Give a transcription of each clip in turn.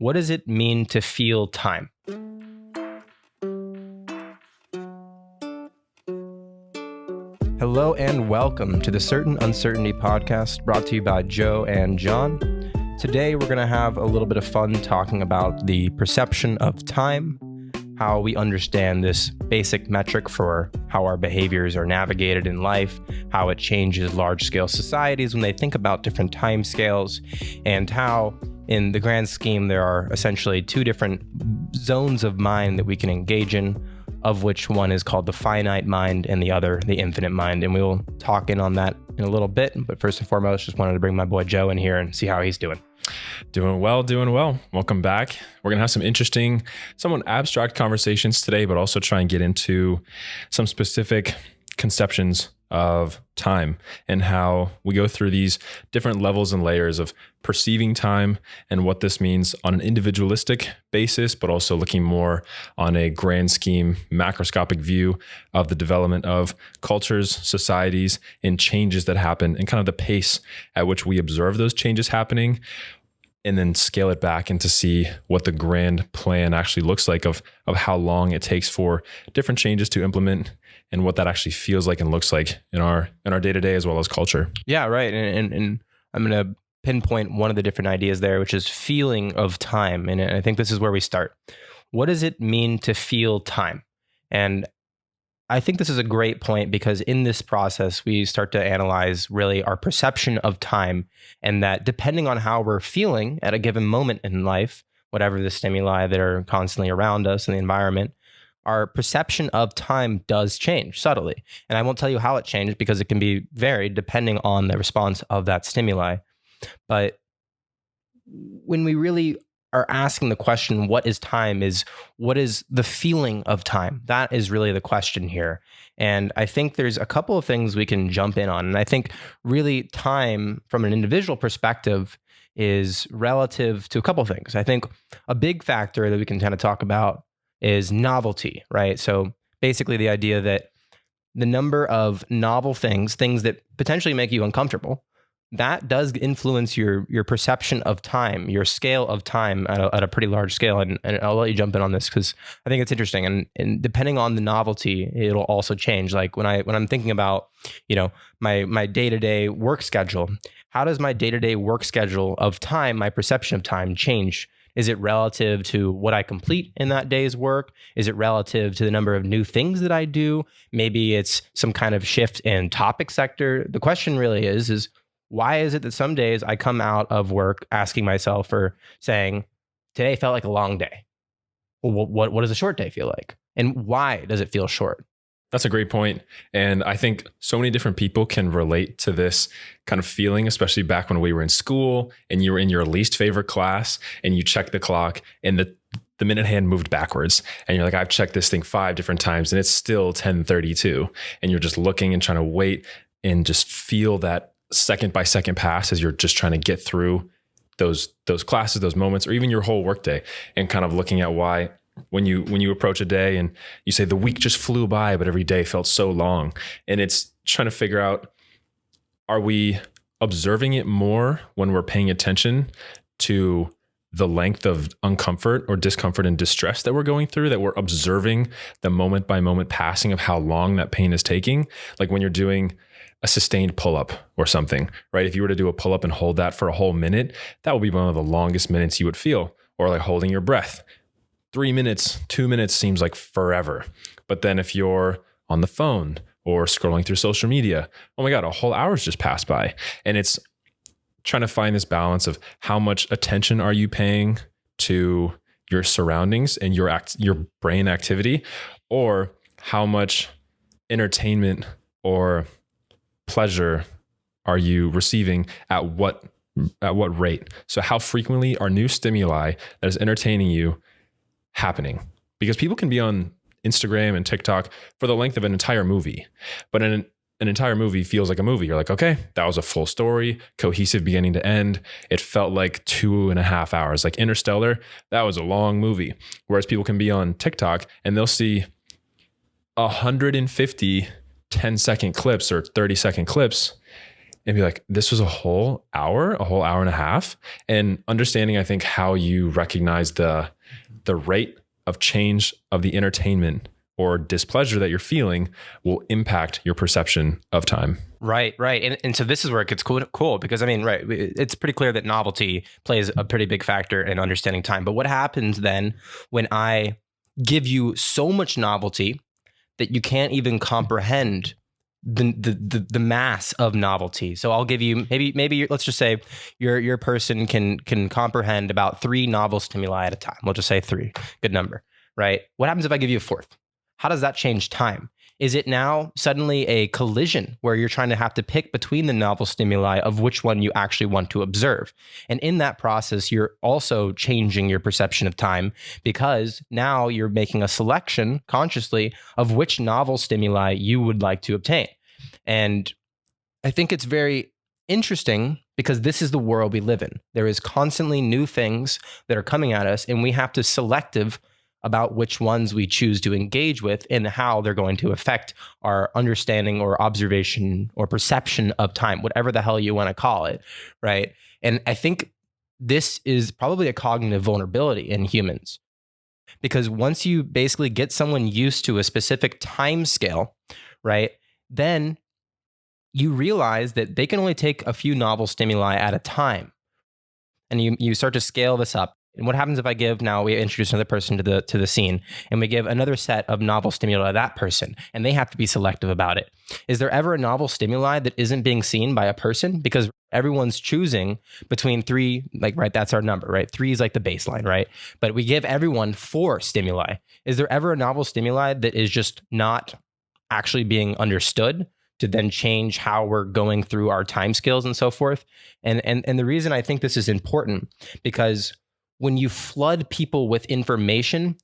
What does it mean to feel time? Hello and welcome to the Certain Uncertainty podcast brought to you by Joe and Jon. Today we're going to have a little bit of fun talking about the perception of time, how we understand this basic metric for how our behaviors are navigated in life, how it changes large-scale societies when they think about different time scales, and how in the grand scheme there are essentially two different zones of mind that we can engage in, of which one is called the finite mind and the other the infinite mind. And we will talk in on that in a little bit. But first and foremost, just wanted to bring my boy Joe in here and see how he's doing. Doing well. Welcome back. We're going to have some interesting, somewhat abstract conversations today, but also try and get into some specific conceptions of time and how we go through these different levels and layers of perceiving time and what this means on an individualistic basis, but also looking more on a grand scheme, macroscopic view of the development of cultures, societies, and changes that happen and kind of the pace at which we observe those changes happening, and then scale it back and to see what the grand plan actually looks like of how long it takes for different changes to implement and what that actually feels like and looks like in our day-to-day as well as culture. Yeah, right. And I'm going to pinpoint one of the different ideas there, which is feeling of time. And I think this is where we start. What does it mean to feel time? And I think this is a great point because in this process, we start to analyze really our perception of time, and that depending on how we're feeling at a given moment in life, whatever the stimuli that are constantly around us in the environment, our perception of time does change subtly. And I won't tell you how it changed because it can be varied depending on the response of that stimuli. But when we really are asking the question, what is time, is what is the feeling of time? That is really the question here. And I think there's a couple of things we can jump in on. And I think really time from an individual perspective is relative to a couple of things. I think a big factor that we can kind of talk about is novelty, right? So basically the idea that the number of novel things that potentially make you uncomfortable, that does influence your perception of time, your scale of time at a pretty large scale. And I'll let you jump in on this because I think it's interesting. And depending on the novelty, it'll also change. Like when I'm thinking about, my day-to-day work schedule, how does my day-to-day work schedule of time, my perception of time change? Is it relative to what I complete in that day's work? Is it relative to the number of new things that I do? Maybe it's some kind of shift in topic sector. The question really is why is it that some days I come out of work asking myself or saying, today felt like a long day? Well, what does a short day feel like? And why does it feel short? That's a great point. And I think so many different people can relate to this kind of feeling, especially back when we were in school and you were in your least favorite class and you check the clock and the minute hand moved backwards. And you're like, I've checked this thing 5 different times and it's still 10:32. And you're just looking and trying to wait and just feel that second by second pass as you're just trying to get through those classes, those moments, or even your whole workday, and kind of looking at why when you approach a day and you say the week just flew by, but every day felt so long. And it's trying to figure out, are we observing it more when we're paying attention to the length of uncomfort or discomfort and distress that we're going through, that we're observing the moment by moment passing of how long that pain is taking? Like when you're doing a sustained pull-up or something, right? If you were to do a pull-up and hold that for a whole minute, that would be one of the longest minutes you would feel. Or like holding your breath. 3 minutes, 2 minutes seems like forever. But then if you're on the phone or scrolling through social media, oh my God, a whole hour's just passed by. And it's trying to find this balance of how much attention are you paying to your surroundings and your brain activity, or how much entertainment or pleasure are you receiving at what rate? So how frequently are new stimuli that is entertaining you happening? Because people can be on Instagram and TikTok for the length of an entire movie, but an entire movie feels like a movie. You're like, okay, that was a full story, cohesive beginning to end. It felt like 2.5 hours. Like Interstellar, that was a long movie. Whereas people can be on TikTok and they'll see 150 10-second clips or 30-second clips, and be like, this was a whole hour and a half. And understanding, I think, how you recognize the rate of change of the entertainment or displeasure that you're feeling will impact your perception of time. Right. And so this is where it gets cool because, I mean, right, it's pretty clear that novelty plays a pretty big factor in understanding time. But what happens then when I give you so much novelty that you can't even comprehend the mass of novelty? So I'll give you maybe let's just say your person can comprehend about 3 novel stimuli at a time. We'll just say 3, good number, right? What happens if I give you a 4th? How does that change time? Is it now suddenly a collision where you're trying to have to pick between the novel stimuli of which one you actually want to observe? And in that process, you're also changing your perception of time because now you're making a selection consciously of which novel stimuli you would like to obtain. And I think it's very interesting because this is the world we live in. There is constantly new things that are coming at us, and we have to selective about which ones we choose to engage with and how they're going to affect our understanding or observation or perception of time, whatever the hell you want to call it, right? And I think this is probably a cognitive vulnerability in humans because once you basically get someone used to a specific time scale, right, then you realize that they can only take a few novel stimuli at a time. And you start to scale this up. And what happens if I we introduce another person to the scene and we give another set of novel stimuli to that person and they have to be selective about it? Is there ever a novel stimuli that isn't being seen by a person? Because everyone's choosing between 3, like, right, that's our number, right? 3 is like the baseline, right? But we give everyone 4 stimuli. Is there ever a novel stimuli that is just not actually being understood to then change how we're going through our time scales and so forth? And the reason I think this is important because when you flood people with information,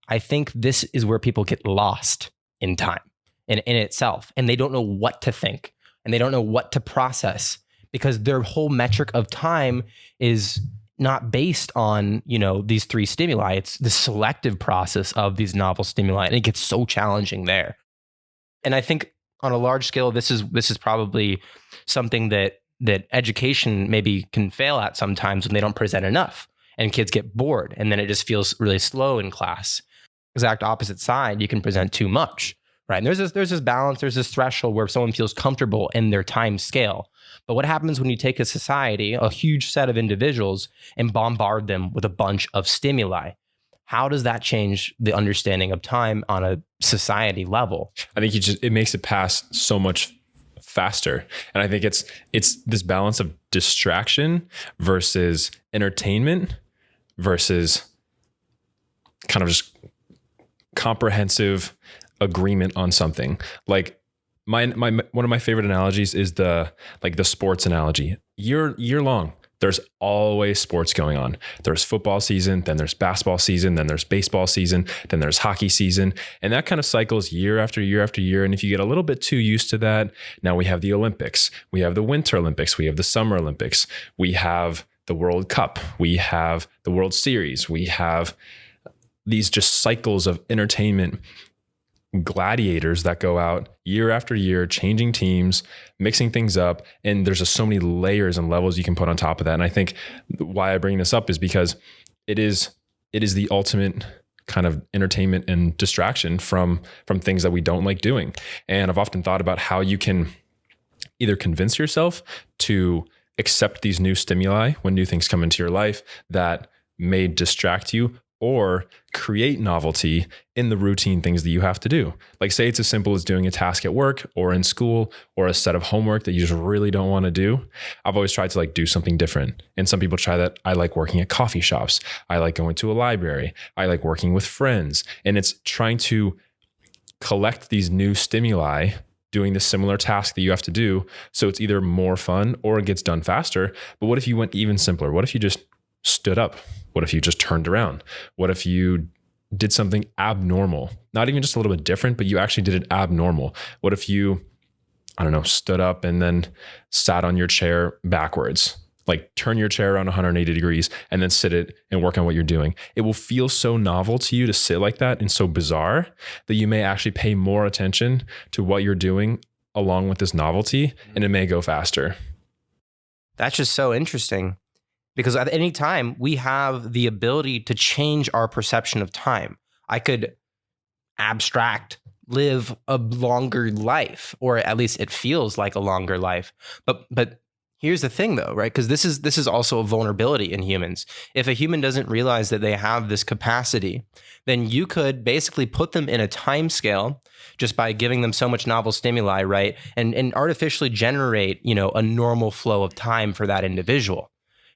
I think this is where people get lost in time in itself. And they don't know what to think and they don't know what to process because their whole metric of time is not based on, these 3 stimuli. It's the selective process of these novel stimuli. And it gets so challenging there. And I think on a large scale, this is probably something that education maybe can fail at sometimes when they don't present enough. And kids get bored, and then it just feels really slow in class. Exact opposite side, you can present too much, right? And there's this balance, there's this threshold where someone feels comfortable in their time scale. But what happens when you take a society, a huge set of individuals, and bombard them with a bunch of stimuli? How does that change the understanding of time on a society level? I think it makes it pass so much faster. And I think it's this balance of distraction versus entertainment versus kind of just comprehensive agreement on something. Like my one of my favorite analogies is the sports analogy. Year long, there's always sports going on. There's football season, then there's basketball season, then there's baseball season, then there's hockey season. And that kind of cycles year after year after year. And if you get a little bit too used to that, now we have the Olympics, we have the Winter Olympics, we have the Summer Olympics, we have the World Cup, we have the World Series, we have these just cycles of entertainment gladiators that go out year after year, changing teams, mixing things up. And there's just so many layers and levels you can put on top of that. And I think why I bring this up is because it is the ultimate kind of entertainment and distraction from things that we don't like doing. And I've often thought about how you can either convince yourself to accept these new stimuli when new things come into your life that may distract you, or create novelty in the routine things that you have to do. Like, say it's as simple as doing a task at work or in school or a set of homework that you just really don't want to do. I've always tried to do something different. And some people try that. I like working at coffee shops. I like going to a library. I like working with friends. And it's trying to collect these new stimuli doing the similar task that you have to do. So it's either more fun or it gets done faster. But what if you went even simpler? What if you just stood up? What if you just turned around? What if you did something abnormal? Not even just a little bit different, but you actually did it abnormal. What if you, stood up and then sat on your chair backwards? Like, turn your chair around 180 degrees and then sit it and work on what you're doing. It will feel so novel to you to sit like that and so bizarre that you may actually pay more attention to what you're doing along with this novelty, and it may go faster. That's just so interesting, because at any time we have the ability to change our perception of time. I could abstract live a longer life, or at least it feels like a longer life. But here's the thing though, right? Because this is also a vulnerability in humans. If a human doesn't realize that they have this capacity, then you could basically put them in a time scale just by giving them so much novel stimuli, right? And artificially generate, a normal flow of time for that individual.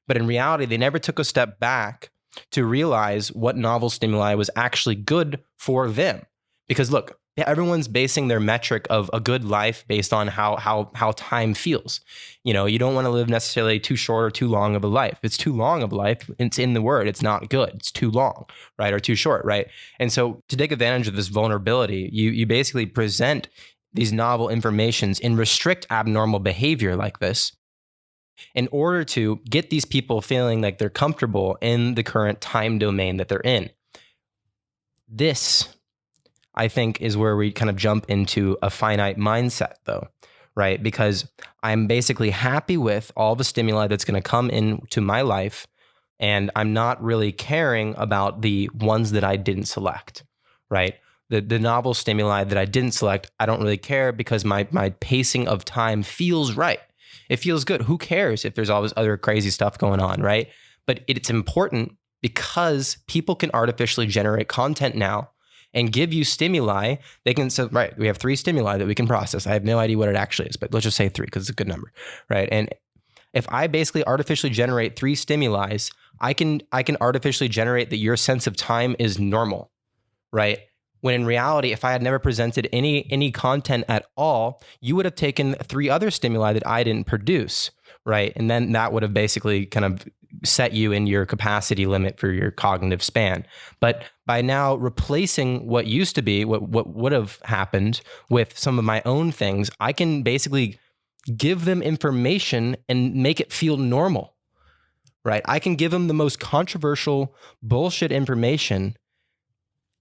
But in reality, they never took a step back to realize what novel stimuli was actually good for them. Because look, everyone's basing their metric of a good life based on how time feels. You don't want to live necessarily too short or too long of a life. If it's too long of a life, it's in the word, it's not good. It's too long, right? Or too short, right? And so to take advantage of this vulnerability, you basically present these novel informations and restrict abnormal behavior like this in order to get these people feeling like they're comfortable in the current time domain that they're in. This, I think, is where we kind of jump into a finite mindset, though, right? Because I'm basically happy with all the stimuli that's going to come into my life, and I'm not really caring about the ones that I didn't select, right? The novel stimuli that I didn't select, I don't really care, because my pacing of time feels right. It feels good. Who cares if there's all this other crazy stuff going on, right? But it's important because people can artificially generate content now and give you stimuli. They can say, right, we have 3 stimuli that we can process. I have no idea what it actually is, but let's just say 3 because it's a good number, right? And if I basically artificially generate 3 stimuli, I can artificially generate that your sense of time is normal, right? When in reality, if I had never presented any content at all, you would have taken 3 other stimuli that I didn't produce, right? And then that would have basically kind of set you in your capacity limit for your cognitive span. But by now replacing what used to be, what would have happened with some of my own things, I can basically give them information and make it feel normal, right? I can give them the most controversial bullshit information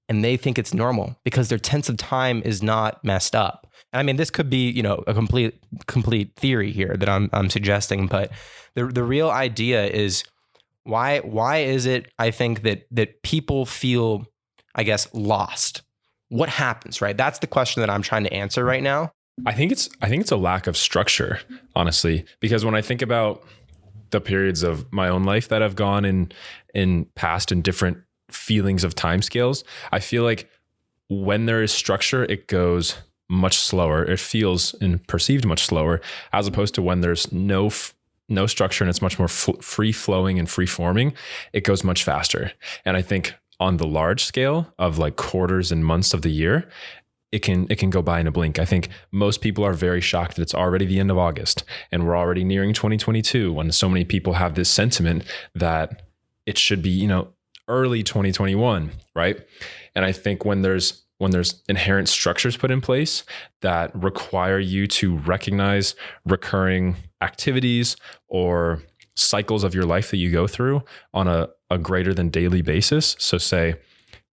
and they think it's normal because their sense of time is not messed up. And I mean, this could be, a complete theory here that I'm suggesting, but the real idea is why is it, I think, that people feel, I guess, lost? What happens, right? That's the question that I'm trying to answer right now. I think it's a lack of structure, honestly, because when I think about the periods of my own life that I've gone in past and different feelings of timescales, I feel like when there is structure, it goes much slower. It feels and perceived much slower, as opposed to when there's no structure and it's much more free flowing and free forming. It goes much faster. And I think on the large scale of like quarters and months of the year, it can go by in a blink. I think most people are very shocked that it's already the end of August and we're already nearing 2022, when so many people have this sentiment that it should be, early 2021, right? And I think when there's inherent structures put in place that require you to recognize recurring activities or cycles of your life that you go through on a greater than daily basis. So say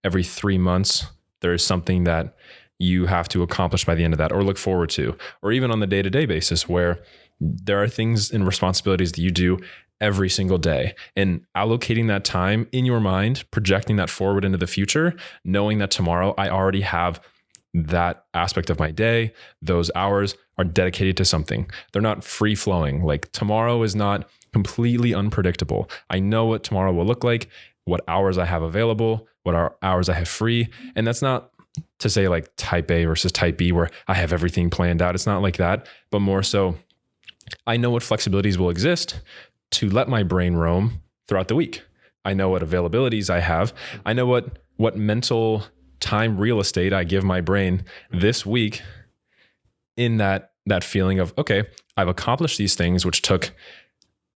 every 3 months, there is something that you have to accomplish by the end of that or look forward to, or even on the day-to-day basis where there are things and responsibilities that you do every single day, and allocating that time in your mind, projecting that forward into the future, knowing that tomorrow I already have that aspect of my day, those hours are dedicated to something. They're not free flowing. Like tomorrow is not completely unpredictable. I know what tomorrow will look like, what hours I have available, what hours I have free. And that's not to say like type A versus type B where I have everything planned out. It's not like that, but more so I know what flexibilities will exist to let my brain roam throughout the week. I know what availabilities I have. I know what mental time real estate I give my brain this week in that feeling of, okay, I've accomplished these things, which took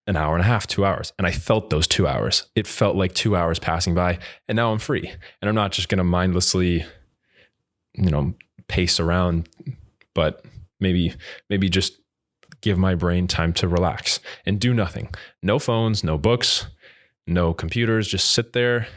an hour and a half, 2 hours. And I felt those 2 hours. It felt like 2 hours passing by, and now I'm free. And I'm not just going to mindlessly, pace around, but maybe just give my brain time to relax and do nothing. No phones, no books, no computers, just sit there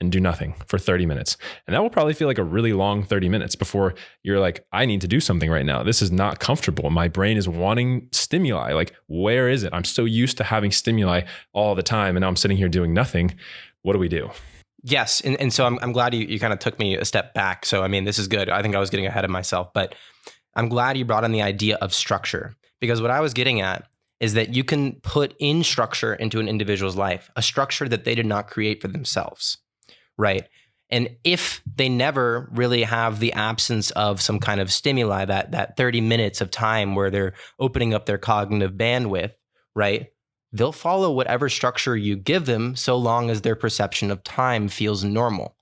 and do nothing for 30 minutes. And that will probably feel like a really long 30 minutes before you're like, I need to do something right now. This is not comfortable. My brain is wanting stimuli. Like, where is it? I'm so used to having stimuli all the time, and now I'm sitting here doing nothing. What do we do? Yes. And so I'm glad you kind of took me a step back. So, I mean, this is good. I think I was getting ahead of myself, but I'm glad you brought in the idea of structure, because what I was getting at is that you can put in structure into an individual's life, a structure that they did not create for themselves, right? And if they never really have the absence of some kind of stimuli, that 30 minutes of time where they're opening up their cognitive bandwidth, right? They'll follow whatever structure you give them so long as their perception of time feels normal.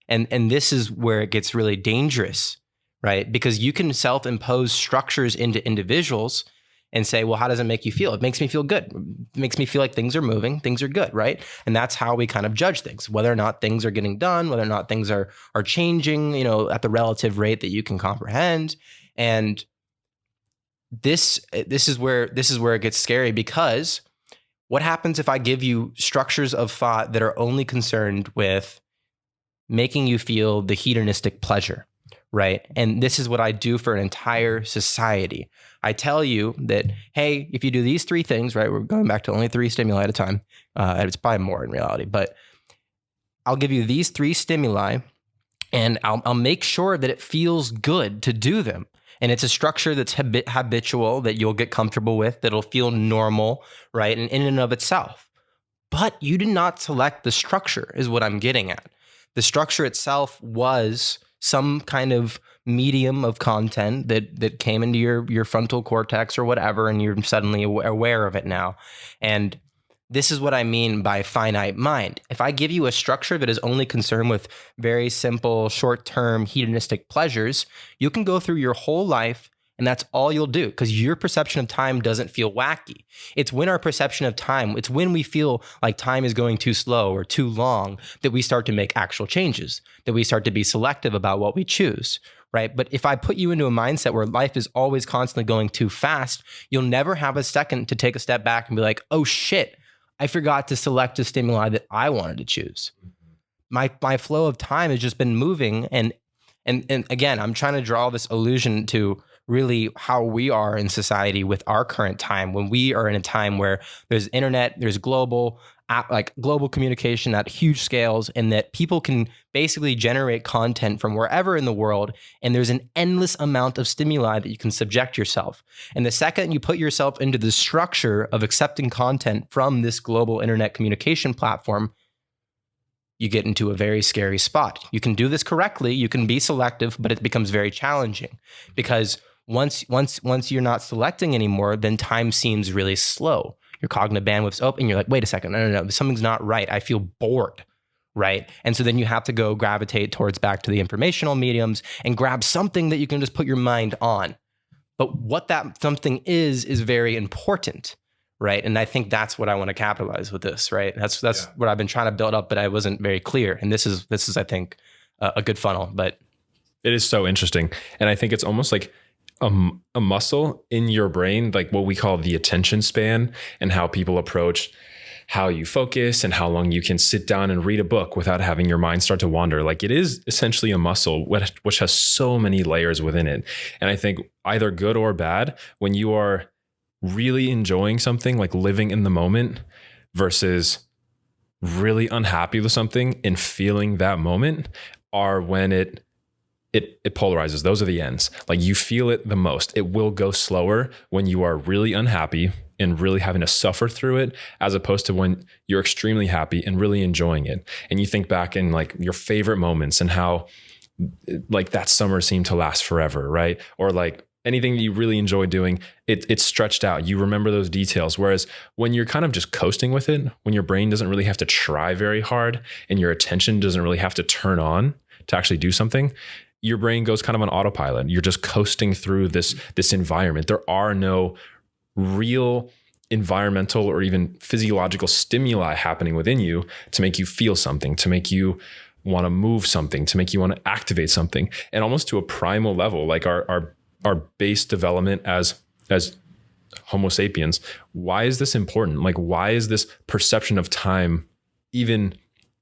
And this is where it gets really dangerous, right? Because you can self-impose structures into individuals and say, well, how does it make you feel? It makes me feel good. It makes me feel like things are moving, things are good, right? And that's how we kind of judge things, whether or not things are getting done, whether or not things are changing, at the relative rate that you can comprehend. And this is where it gets scary, because what happens if I give you structures of thought that are only concerned with making you feel the hedonistic pleasure, right? And this is what I do for an entire society. I tell you that, hey, if you do these 3 things, right? We're going back to only 3 stimuli at a time. It's probably more in reality, but I'll give you these 3 stimuli, and I'll make sure that it feels good to do them. And it's a structure that's habitual, that you'll get comfortable with, that'll feel normal, right? And in and of itself. But you did not select the structure, is what I'm getting at. The structure itself was some kind of medium of content that came into your frontal cortex or whatever, and you're suddenly aware of it now. And this is what I mean by finite mind. If I give you a structure that is only concerned with very simple, short-term hedonistic pleasures, you can go through your whole life and that's all you'll do, because your perception of time doesn't feel wacky. It's when our perception of time, it's when we feel like time is going too slow or too long, that we start to make actual changes, that we start to be selective about what we choose, right? But if I put you into a mindset where life is always constantly going too fast, you'll never have a second to take a step back and be like, oh shit, I forgot to select a stimuli that I wanted to choose. My flow of time has just been moving. And again, I'm trying to draw this illusion to really how we are in society with our current time, when we are in a time where there's internet, there's global communication at huge scales, and that people can basically generate content from wherever in the world. And there's an endless amount of stimuli that you can subject yourself. And the second you put yourself into the structure of accepting content from this global internet communication platform, you get into a very scary spot. You can do this correctly, you can be selective, but it becomes very challenging, because once you're not selecting anymore, then time seems really slow. Your cognitive bandwidth's open. You're like, wait a second, no, something's not right. I feel bored, right? And so then you have to go gravitate towards back to the informational mediums and grab something that you can just put your mind on. But what that something is very important, right? And I think that's what I want to capitalize with this, right? That's what I've been trying to build up, but I wasn't very clear. And this is I think a good funnel. But it is so interesting, and I think it's almost like a muscle in your brain, like what we call the attention span, and how people approach how you focus and how long you can sit down and read a book without having your mind start to wander. Like, it is essentially a muscle which has so many layers within it. And I think either good or bad, when you are really enjoying something, like living in the moment, versus really unhappy with something and feeling that moment, are when it polarizes. Those are the ends. Like, you feel it the most. It will go slower when you are really unhappy and really having to suffer through it, as opposed to when you're extremely happy and really enjoying it. And you think back in like your favorite moments and how like that summer seemed to last forever, right? Or like anything that you really enjoy doing, it's stretched out. You remember those details. Whereas when you're kind of just coasting with it, when your brain doesn't really have to try very hard and your attention doesn't really have to turn on to actually do something, your brain goes kind of on autopilot. You're just coasting through this environment. There are no real environmental or even physiological stimuli happening within you to make you feel something, to make you want to move something, to make you want to activate something. And almost to a primal level, like our base development as Homo sapiens, why is this important? Like, why is this perception of time even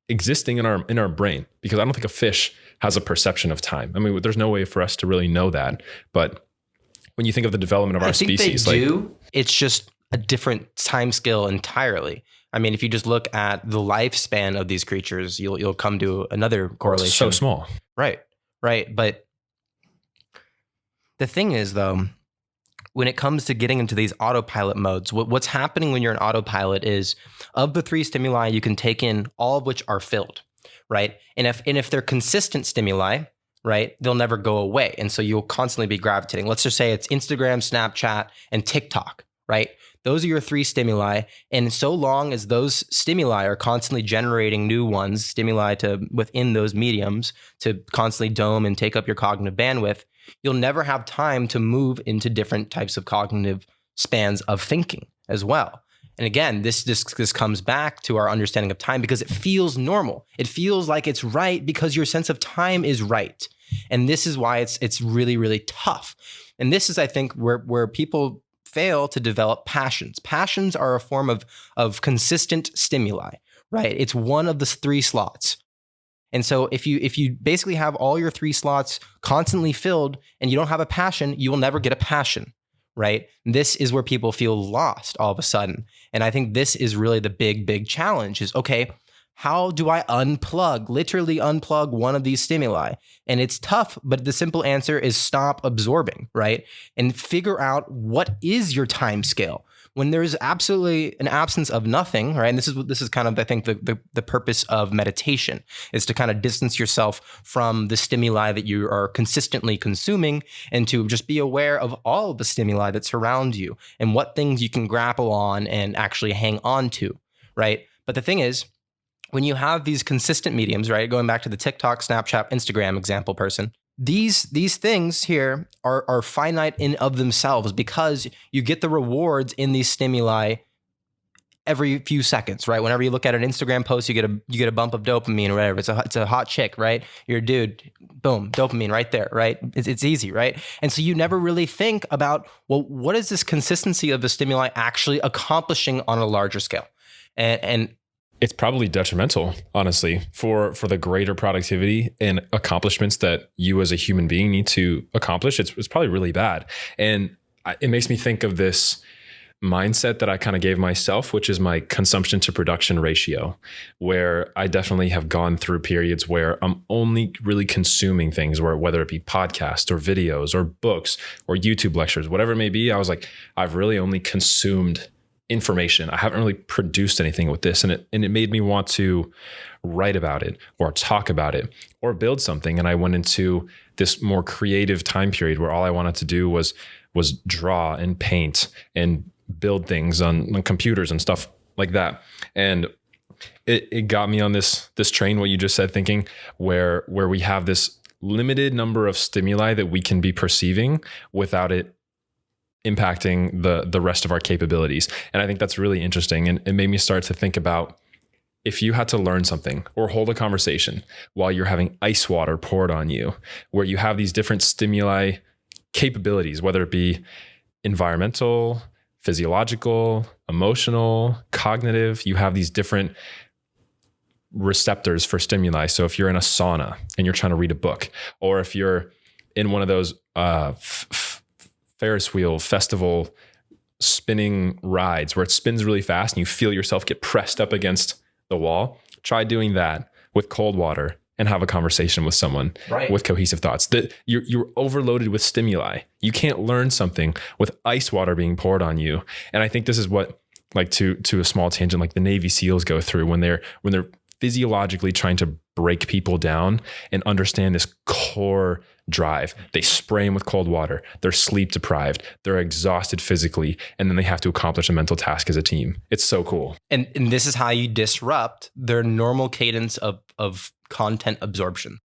existing in our brain, because I don't think a fish has a perception of time. I mean, there's no way for us to really know that. But when you think of the development of our species, they do. It's just a different time scale entirely. I mean, if you just look at the lifespan of these creatures, you'll come to another correlation. So small. Right. But the thing is, though, when it comes to getting into these autopilot modes, what's happening when you're in autopilot is, of the 3 stimuli, you can take in all of which are filled, right? And if they're consistent stimuli, right, they'll never go away. And so you'll constantly be gravitating. Let's just say it's Instagram, Snapchat, and TikTok, right? Those are your 3 stimuli. And so long as those stimuli are constantly generating new ones, stimuli to within those mediums to constantly dome and take up your cognitive bandwidth, you'll never have time to move into different types of cognitive spans of thinking as well. And again, this comes back to our understanding of time, because it feels normal. It feels like it's right because your sense of time is right. And this is why it's really, really tough. And this is, I think, where people fail to develop passions. Passions are a form of consistent stimuli, right? It's one of the 3 slots. And so if you basically have all your 3 slots constantly filled and you don't have a passion, you will never get a passion, right? This is where people feel lost all of a sudden. And I think this is really the big challenge is, okay, how do I literally unplug one of these stimuli? And it's tough, but the simple answer is stop absorbing, right? And figure out what is your time scale. When there's absolutely an absence of nothing, right? And this is kind of, I think, the purpose of meditation is to kind of distance yourself from the stimuli that you are consistently consuming, and to just be aware of all of the stimuli that surround you and what things you can grapple on and actually hang on to, right? But the thing is, when you have these consistent mediums, right, going back to the TikTok, Snapchat, Instagram example person, these things here are finite in of themselves, because you get the rewards in these stimuli every few seconds, right? Whenever you look at an Instagram post, you get a bump of dopamine or whatever. It's a hot chick, right? You're a dude, boom, dopamine right there, right? It's easy, right? And so you never really think about, well, what is this consistency of the stimuli actually accomplishing on a larger scale? And it's probably detrimental, honestly, for the greater productivity and accomplishments that you as a human being need to accomplish. It's probably really bad. And it makes me think of this mindset that I kind of gave myself, which is my consumption to production ratio, where I definitely have gone through periods where I'm only really consuming things, whether it be podcasts or videos or books or YouTube lectures, whatever it may be. I was like, I've really only consumed information. I haven't really produced anything with this. And it made me want to write about it or talk about it or build something. And I went into this more creative time period where all I wanted to do was draw and paint and build things on computers and stuff like that. And it got me on this train, what you just said, thinking where we have this limited number of stimuli that we can be perceiving without it impacting the rest of our capabilities. And I think that's really interesting. And it made me start to think about, if you had to learn something or hold a conversation while you're having ice water poured on you, where you have these different stimuli capabilities, whether it be environmental, physiological, emotional, cognitive, you have these different receptors for stimuli. So if you're in a sauna and you're trying to read a book, or if you're in one of those Ferris wheel festival spinning rides where it spins really fast and you feel yourself get pressed up against the wall, try doing that with cold water and have a conversation with someone with cohesive thoughts. That you're overloaded with stimuli. You can't learn something with ice water being poured on you. And I think this is what, like, to a small tangent, like the Navy SEALs go through when they're physiologically trying to break people down and understand this core drive. They spray them with cold water. They're sleep deprived. They're exhausted physically. And then they have to accomplish a mental task as a team. It's so cool. And this is how you disrupt their normal cadence of content absorption.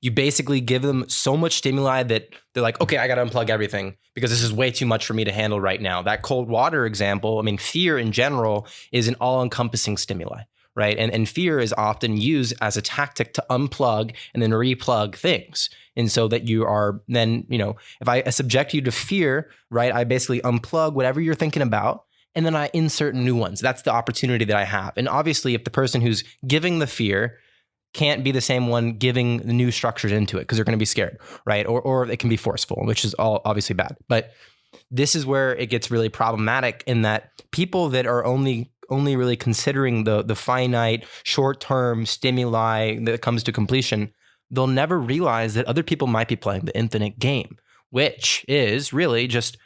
You basically give them so much stimuli that they're like, okay, I got to unplug everything because this is way too much for me to handle right now. That cold water example, I mean, fear in general is an all-encompassing stimuli. Right. And fear is often used as a tactic to unplug and then replug things. And so that you are then, if I subject you to fear, right, I basically unplug whatever you're thinking about and then I insert new ones. That's the opportunity that I have. And obviously, if the person who's giving the fear can't be the same one giving the new structures into it because they're going to be scared, right? Or it can be forceful, which is all obviously bad. But this is where it gets really problematic in that people that are only really considering the finite short-term stimuli that comes to completion, they'll never realize that other people might be playing the infinite game, which is really just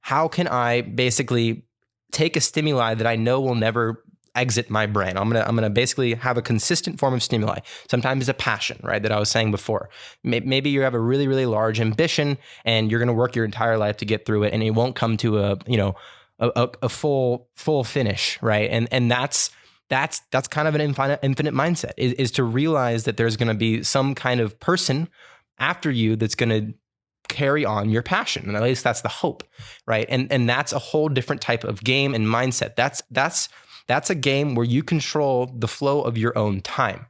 how can I basically take a stimuli that I know will never exit my brain. I'm gonna basically have a consistent form of stimuli. Sometimes it's a passion, right? That I was saying before. Maybe you have a really, really large ambition and you're gonna work your entire life to get through it, and it won't come to a full finish, right? And that's kind of an infinite mindset is to realize that there's gonna be some kind of person after you that's gonna carry on your passion. And at least that's the hope, right? And that's a whole different type of game and mindset. That's a game where you control the flow of your own time.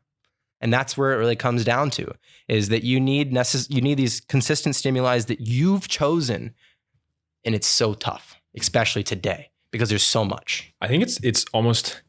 And that's where it really comes down to, is that you need these consistent stimuli that you've chosen. And it's so tough, especially today, because there's so much. I think it's almost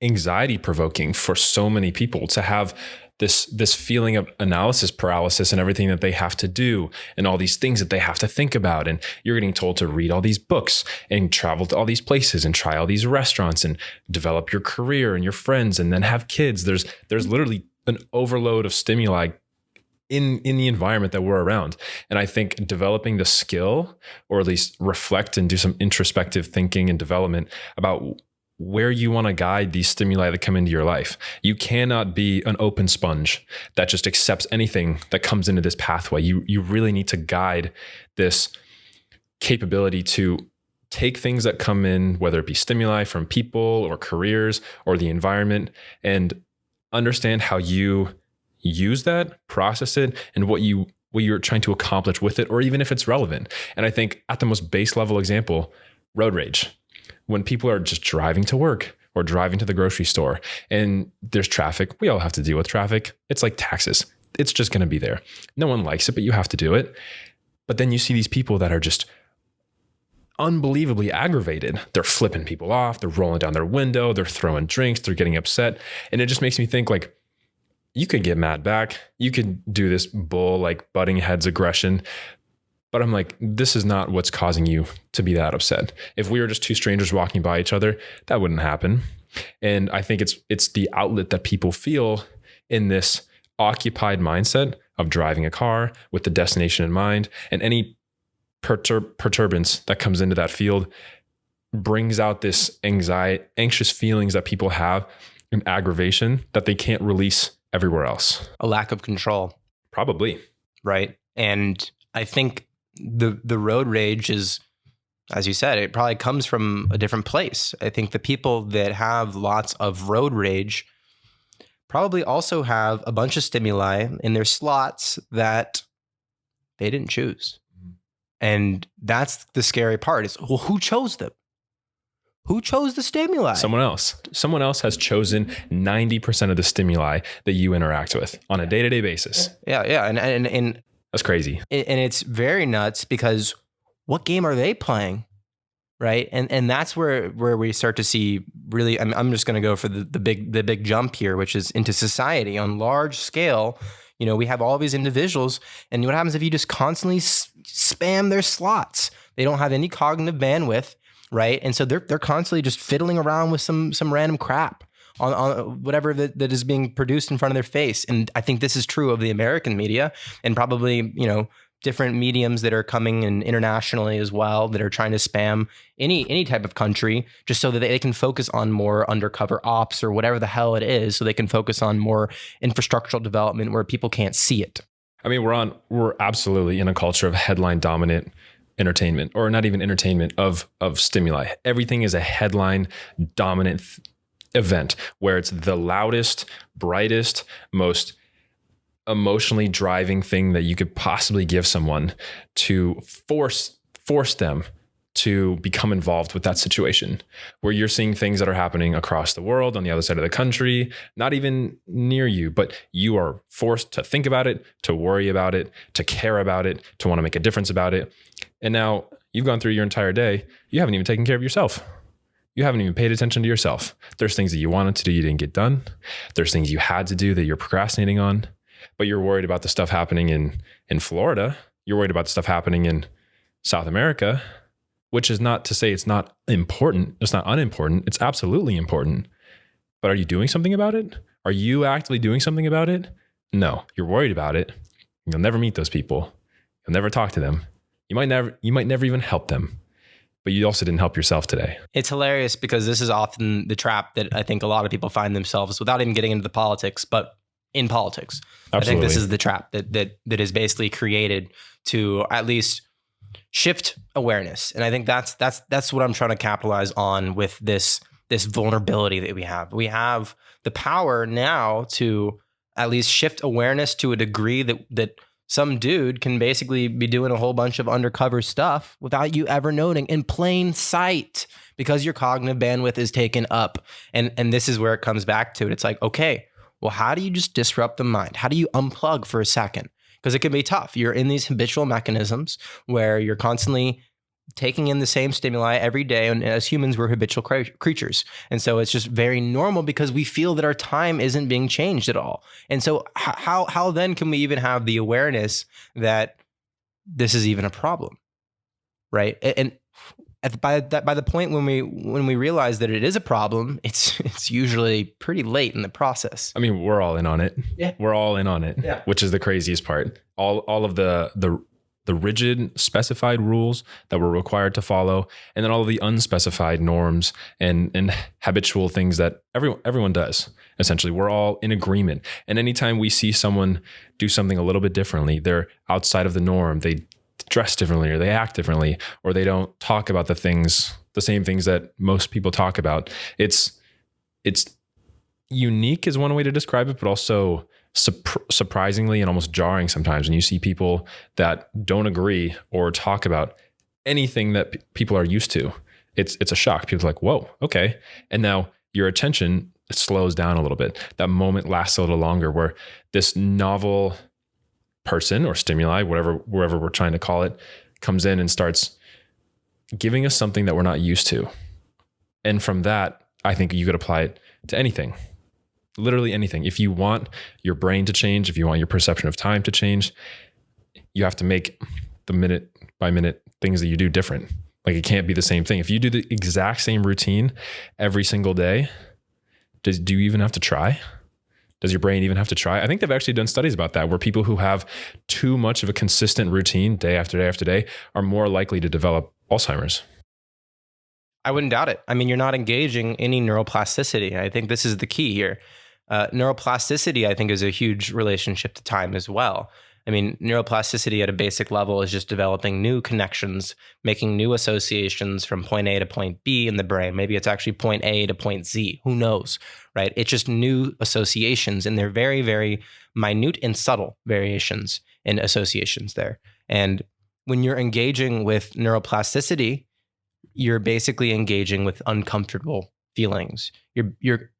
anxiety provoking for so many people to have this feeling of analysis paralysis and everything that they have to do and all these things that they have to think about. And you're getting told to read all these books and travel to all these places and try all these restaurants and develop your career and your friends and then have kids. There's literally an overload of stimuli in the environment that we're around. And I think developing the skill, or at least reflect and do some introspective thinking and development about where you want to guide these stimuli that come into your life. You cannot be an open sponge that just accepts anything that comes into this pathway. You really need to guide this capability to take things that come in, whether it be stimuli from people or careers or the environment, and understand how you use that, process it, and what you're trying to accomplish with it, or even if it's relevant. And I think at the most base level example, road rage. When people are just driving to work or driving to the grocery store and there's traffic, we all have to deal with traffic. It's like taxes. It's just going to be there. No one likes it, but you have to do it. But then you see these people that are just unbelievably aggravated. They're flipping people off. They're rolling down their window. They're throwing drinks. They're getting upset. And it just makes me think, like, you could get mad back. You could do this bull, like butting heads aggression. But I'm like, this is not what's causing you to be that upset. If we were just two strangers walking by each other, that wouldn't happen. And I think it's the outlet that people feel in this occupied mindset of driving a car with the destination in mind, and any perturbance that comes into that field brings out this anxious feelings that people have, and aggravation that they can't release everywhere else. A lack of control. Probably. Right. And I think the road rage is, as you said, it probably comes from a different place. I think the people that have lots of road rage probably also have a bunch of stimuli in their slots that they didn't choose. And that's the scary part is, well, who chose them? Who chose the stimuli? Someone else. Someone else has chosen 90% of the stimuli that you interact with on a day-to-day basis. Yeah. And that's crazy. And it's very nuts because what game are they playing? Right. And that's where we start to see really, I'm just going to go for the big jump here, which is into society on large scale. You know, we have all these individuals, and what happens if you just constantly spam their slots? They don't have any cognitive bandwidth, right? And so they're constantly just fiddling around with some random crap on whatever that is being produced in front of their face. And I think this is true of the American media, and probably, you know, different mediums that are coming in internationally as well, that are trying to spam any type of country just so that they can focus on more undercover ops or whatever the hell it is, so they can focus on more infrastructural development where people can't see it. I mean, we're absolutely in a culture of headline dominant entertainment, or not even entertainment, of stimuli. Everything is a headline dominant event where it's the loudest, brightest, most emotionally driving thing that you could possibly give someone to force them to become involved with that situation where you're seeing things that are happening across the world, on the other side of the country, not even near you, but you are forced to think about it, to worry about it, to care about it, to want to make a difference about it. And now you've gone through your entire day. You haven't even taken care of yourself. You haven't even paid attention to yourself. There's things that you wanted to do, you didn't get done. There's things you had to do that you're procrastinating on, but you're worried about the stuff happening in Florida. You're worried about the stuff happening in South America, which is not to say it's not important. It's not unimportant. It's absolutely important. But are you doing something about it? Are you actively doing something about it? No, you're worried about it. You'll never meet those people. You'll never talk to them. You might never even help them. But you also didn't help yourself today. It's hilarious because this is often the trap that I think a lot of people find themselves without even getting into the politics, but in politics. Absolutely. I think this is the trap that is basically created to at least shift awareness. And I think that's what I'm trying to capitalize on with this vulnerability that we have. We have the power now to at least shift awareness to a degree that some dude can basically be doing a whole bunch of undercover stuff without you ever noting in plain sight because your cognitive bandwidth is taken up. And this is where it comes back to it. It's like, okay, well, how do you just disrupt the mind? How do you unplug for a second? Because it can be tough. You're in these habitual mechanisms where you're constantly taking in the same stimuli every day. And as humans, we're habitual creatures. And so it's just very normal because we feel that our time isn't being changed at all. And so how then can we even have the awareness that this is even a problem, right? And by the point when we realize that it is a problem, it's usually pretty late in the process. I mean, we're all in on it. Yeah. We're all in on it, yeah. Which is the craziest part. All of the rigid specified rules that we're required to follow, and then all of the unspecified norms and habitual things that everyone does. Essentially, we're all in agreement. And anytime we see someone do something a little bit differently, they're outside of the norm, they dress differently or they act differently, or they don't talk about the same things that most people talk about. It's unique is one way to describe it, but also surprisingly and almost jarring sometimes when you see people that don't agree or talk about anything that people are used to. It's a shock. People are like, whoa, okay. And now your attention slows down a little bit. That moment lasts a little longer where this novel person or stimuli, wherever we're trying to call it, comes in and starts giving us something that we're not used to. And from that, I think you could apply it to anything, literally anything. If you want your brain to change, if you want your perception of time to change, you have to make the minute by minute things that you do different. Like it can't be the same thing. If you do the exact same routine every single day, do you even have to try? Does your brain even have to try? I think they've actually done studies about that, where people who have too much of a consistent routine day after day after day are more likely to develop Alzheimer's. I wouldn't doubt it. I mean, you're not engaging any neuroplasticity. I think this is the key here. Neuroplasticity, I think, is a huge relationship to time as well. I mean, neuroplasticity at a basic level is just developing new connections, making new associations from point A to point B in the brain. Maybe it's actually point A to point Z. Who knows, right? It's just new associations, and they're very, very minute and subtle variations in associations there. And when you're engaging with neuroplasticity, you're basically engaging with uncomfortable feelings. You're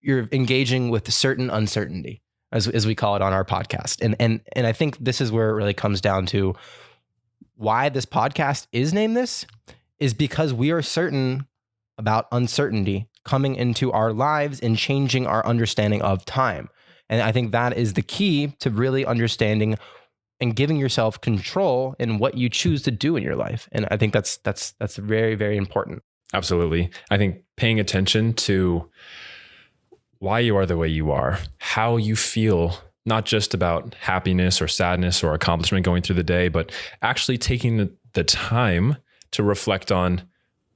engaging with a certain uncertainty, as we call it on our podcast. And I think this is where it really comes down to why this podcast is named this, is because we are certain about uncertainty coming into our lives and changing our understanding of time. And I think that is the key to really understanding and giving yourself control in what you choose to do in your life. And I think that's very, very important. Absolutely. I think paying attention to why you are the way you are, how you feel, not just about happiness or sadness or accomplishment going through the day, but actually taking the time to reflect on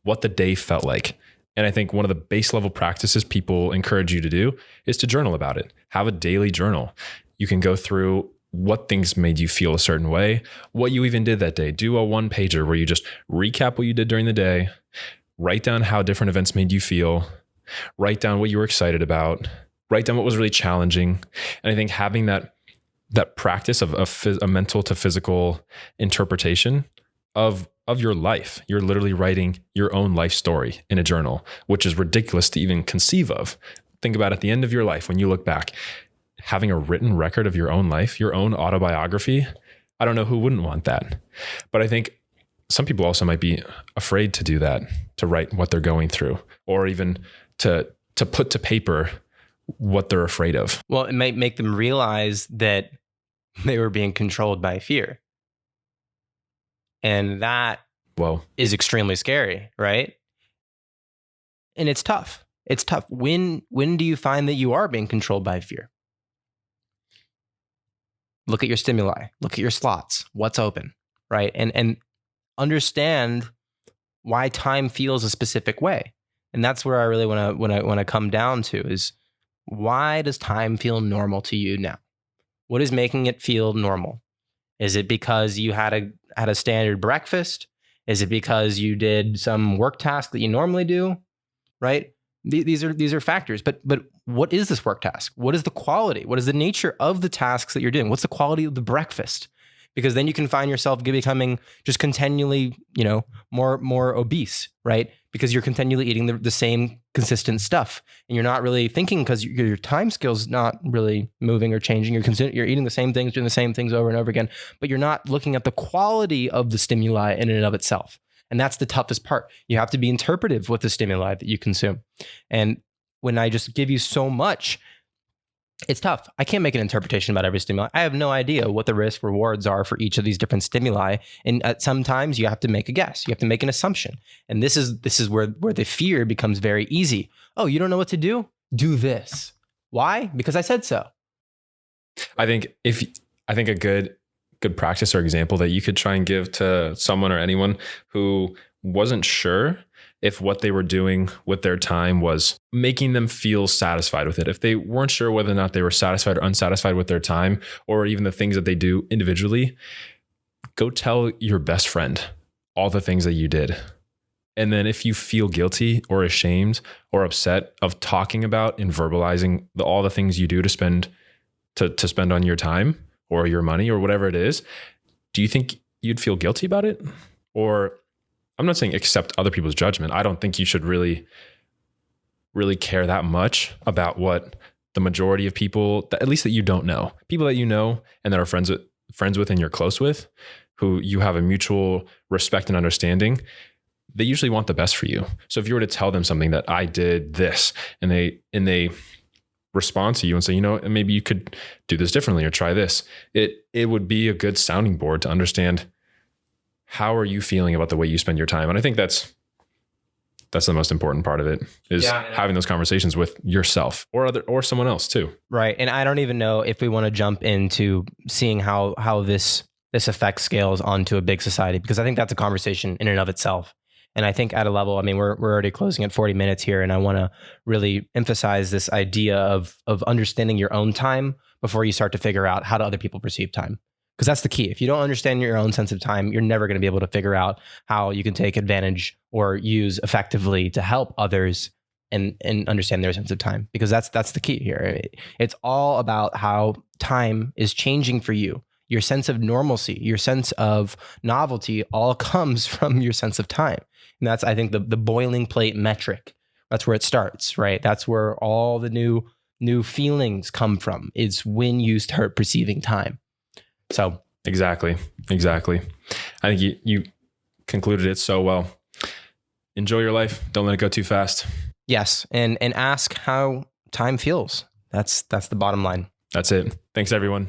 what the day felt like. And I think one of the base level practices people encourage you to do is to journal about it. Have a daily journal. You can go through what things made you feel a certain way, what you even did that day. Do a one pager where you just recap what you did during the day, write down how different events made you feel, write down what you were excited about, write down what was really challenging. And I think having that practice of a mental to physical interpretation of your life. You're literally writing your own life story in a journal, which is ridiculous to even conceive of. Think about at the end of your life, when you look back, having a written record of your own life, your own autobiography. I don't know who wouldn't want that. But I think some people also might be afraid to do that, to write what they're going through, or even to put to paper what they're afraid of. Well, it might make them realize that they were being controlled by fear. And that is extremely scary, right? And it's tough. It's tough. When do you find that you are being controlled by fear? Look at your stimuli. Look at your slots. What's open, right? And understand why time feels a specific way. And that's where I really want to come down to is, why does time feel normal to you now? What is making it feel normal? Is it because you had a standard breakfast? Is it because you did some work task that you normally do? Right? These are factors. But what is this work task? What is the quality? What is the nature of the tasks that you're doing? What's the quality of the breakfast? Because then you can find yourself becoming just continually, more obese, right? Because you're continually eating the same consistent stuff, and you're not really thinking, because your time skill's not really moving or changing. You're eating the same things, doing the same things over and over again, but you're not looking at the quality of the stimuli in and of itself. And that's the toughest part. You have to be interpretive with the stimuli that you consume. And when I just give you so much, it's tough. I can't make an interpretation about every stimuli. I have no idea what the risk rewards are for each of these different stimuli. And sometimes you have to make a guess. You have to make an assumption. And this is where the fear becomes very easy. Oh, you don't know what to do? Do this. Why? Because I said so. I think a good practice or example that you could try and give to someone or anyone who wasn't sure if what they were doing with their time was making them feel satisfied with it. If they weren't sure whether or not they were satisfied or unsatisfied with their time, or even the things that they do individually, go tell your best friend all the things that you did. And then if you feel guilty or ashamed or upset of talking about and verbalizing all the things you do to spend on your time or your money or whatever it is, do you think you'd feel guilty about it? Or, I'm not saying accept other people's judgment. I don't think you should really care that much about what the majority of people, at least that you don't know, people that you know and that are friends with and you're close with, who you have a mutual respect and understanding, they usually want the best for you. So if you were to tell them something, that I did this, and they respond to you and say, maybe you could do this differently or try this, it would be a good sounding board to understand, how are you feeling about the way you spend your time? And I think that's the most important part of it, is having those conversations with yourself or someone else too. Right. And I don't even know if we want to jump into seeing how this effect scales onto a big society, because I think that's a conversation in and of itself. And I think at a level, we're already closing at 40 minutes here, and I want to really emphasize this idea of understanding your own time before you start to figure out how do other people perceive time. Because that's the key. If you don't understand your own sense of time, you're never going to be able to figure out how you can take advantage or use effectively to help others and understand their sense of time. Because that's the key here. It's all about how time is changing for you. Your sense of normalcy, your sense of novelty all comes from your sense of time. And that's, I think, the boiling plate metric. That's where it starts, right? That's where all the new feelings come from. It's when you start perceiving time. So exactly. I think you concluded it so well. Enjoy your life. Don't let it go too fast. Yes. And ask how time feels. That's the bottom line. That's it. Thanks, everyone.